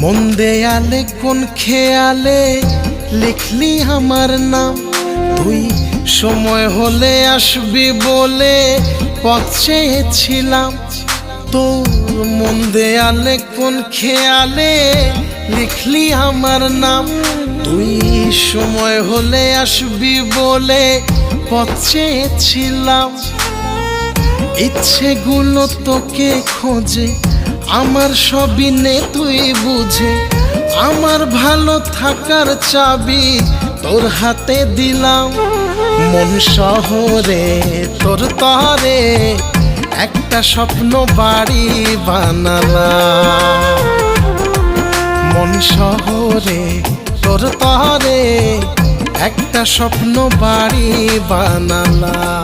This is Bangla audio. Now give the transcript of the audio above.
মন দেয়ালে কোন খেয়ালে লিখলি আমার নাম, তুই সময় হলে আসবি বলে পথ চেয়েছিলাম। তোর মন দেয়ালে কোন খেয়ালে লিখলি আমার নাম, তুই সময় হলে আসবি বলে পথ চেয়েছিলাম। ইচ্ছেগুলো তোকে খোঁজে, আমার সবই নে তুই বুঝে। আমার ভালো থাকার চাবি তোর হাতে দিলাম। মন শহরে তোর তরে একটা স্বপ্ন বাড়ি বানালাম। মন শহরে তোর তরে একটা স্বপ্ন বাড়ি বানালাম।